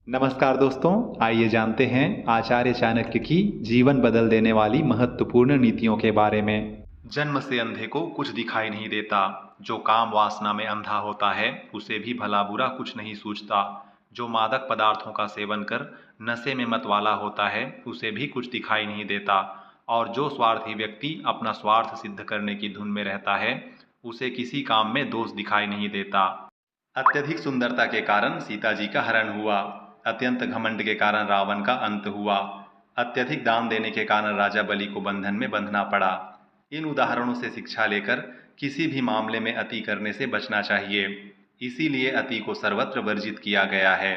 नमस्कार दोस्तों, आइए जानते हैं आचार्य चाणक्य की जीवन बदल देने वाली महत्वपूर्ण नीतियों के बारे में। जन्म से अंधे को कुछ दिखाई नहीं देता। जो काम वासना में अंधा होता है उसे भी भला बुरा कुछ नहीं सूझता। जो मादक पदार्थों का सेवन कर नशे में मत वाला होता है उसे भी कुछ दिखाई नहीं देता। और जो स्वार्थी व्यक्ति अपना स्वार्थ सिद्ध करने की धुन में रहता है उसे किसी काम में दोष दिखाई नहीं देता। अत्यधिक सुंदरता के कारण सीता जी का हरण हुआ। अत्यंत घमंड के कारण रावण का अंत हुआ। अत्यधिक दान देने के कारण राजा बलि को बंधन में बंधना पड़ा। इन उदाहरणों से शिक्षा लेकर किसी भी मामले में अति करने से बचना चाहिए। इसीलिए अति को सर्वत्र वर्जित किया गया है।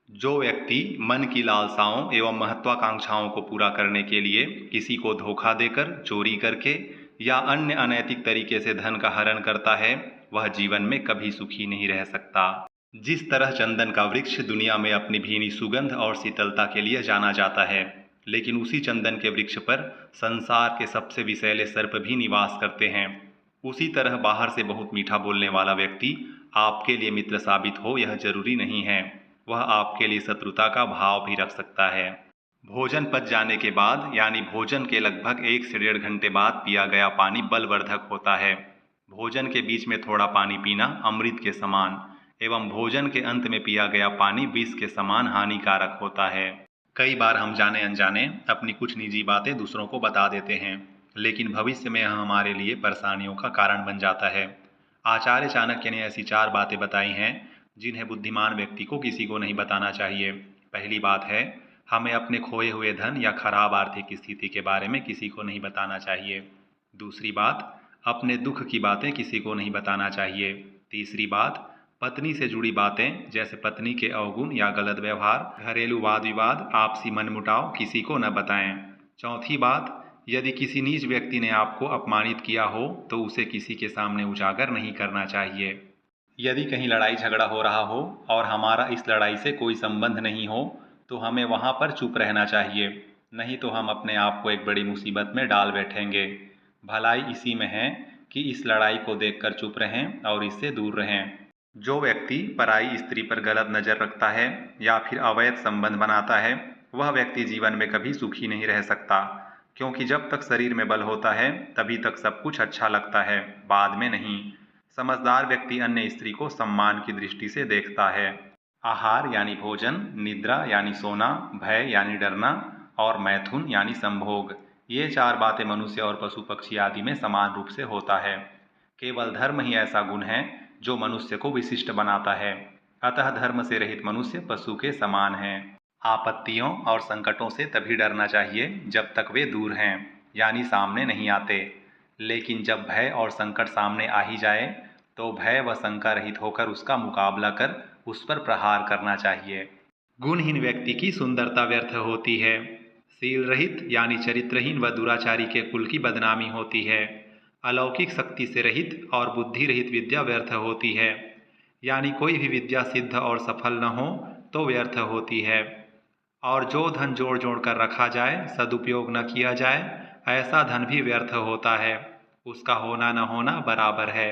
जो व्यक्ति मन की लालसाओं एवं महत्वाकांक्षाओं को पूरा करने के लिए किसी को धोखा देकर, चोरी करके या अन्य अनैतिक तरीके से धन का हरण करता है वह जीवन में कभी सुखी नहीं रह सकता। जिस तरह चंदन का वृक्ष दुनिया में अपनी भीनी सुगंध और शीतलता के लिए जाना जाता है, लेकिन उसी चंदन के वृक्ष पर संसार के सबसे विषैले सर्प भी निवास करते हैं। उसी तरह बाहर से बहुत मीठा बोलने वाला व्यक्ति आपके लिए मित्र साबित हो यह जरूरी नहीं है। वह आपके लिए शत्रुता का भाव भी रख सकता है। भोजन पच जाने के बाद यानी भोजन के लगभग 1 से 1.5 घंटे बाद पिया गया पानी बलवर्धक होता है। भोजन के बीच में थोड़ा पानी पीना अमृत के समान एवं भोजन के अंत में पिया गया पानी विष के समान हानिकारक होता है। कई बार हम जाने अनजाने अपनी कुछ निजी बातें दूसरों को बता देते हैं, लेकिन भविष्य में यह हमारे लिए परेशानियों का कारण बन जाता है। आचार्य चाणक्य ने ऐसी 4 बातें बताई हैं जिन्हें बुद्धिमान व्यक्ति को किसी को नहीं बताना चाहिए। पहली बात है, हमें अपने खोए हुए धन या खराब आर्थिक स्थिति के बारे में किसी को नहीं बताना चाहिए। दूसरी बात, अपने दुख की बातें किसी को नहीं बताना चाहिए। तीसरी बात, पत्नी से जुड़ी बातें जैसे पत्नी के अवगुण या गलत व्यवहार, घरेलू वाद विवाद, आपसी मनमुटाव किसी को न बताएं। चौथी बात, यदि किसी नीच व्यक्ति ने आपको अपमानित किया हो तो उसे किसी के सामने उजागर नहीं करना चाहिए। यदि कहीं लड़ाई झगड़ा हो रहा हो और हमारा इस लड़ाई से कोई संबंध नहीं हो तो हमें वहाँ पर चुप रहना चाहिए, नहीं तो हम अपने आप को एक बड़ी मुसीबत में डाल बैठेंगे। भलाई इसी में है कि इस लड़ाई को देखकर चुप रहें और इससे दूर रहें। जो व्यक्ति पराई स्त्री पर गलत नज़र रखता है या फिर अवैध संबंध बनाता है वह व्यक्ति जीवन में कभी सुखी नहीं रह सकता, क्योंकि जब तक शरीर में बल होता है तभी तक सब कुछ अच्छा लगता है, बाद में नहीं। समझदार व्यक्ति अन्य स्त्री को सम्मान की दृष्टि से देखता है। आहार यानी भोजन, निद्रा यानी सोना, भय यानी डरना और मैथुन यानी संभोग, ये 4 बातें मनुष्य और पशु पक्षी आदि में समान रूप से होता है। केवल धर्म ही ऐसा गुण है जो मनुष्य को विशिष्ट बनाता है। अतः धर्म से रहित मनुष्य पशु के समान है। आपत्तियों और संकटों से तभी डरना चाहिए जब तक वे दूर हैं, यानी सामने नहीं आते। लेकिन जब भय और संकट सामने आ ही जाए तो भय व शंका रहित होकर उसका मुकाबला कर उस पर प्रहार करना चाहिए। गुणहीन व्यक्ति की सुंदरता व्यर्थ होती है। शील रहित यानी चरित्रहीन व दुराचारी के कुल की बदनामी होती है। अलौकिक शक्ति से रहित और बुद्धि रहित विद्या व्यर्थ होती है, यानी कोई भी विद्या सिद्ध और सफल न हो तो व्यर्थ होती है। और जो धन जोड़ जोड़ कर रखा जाए, सदुपयोग न किया जाए, ऐसा धन भी व्यर्थ होता है। उसका होना न होना बराबर है।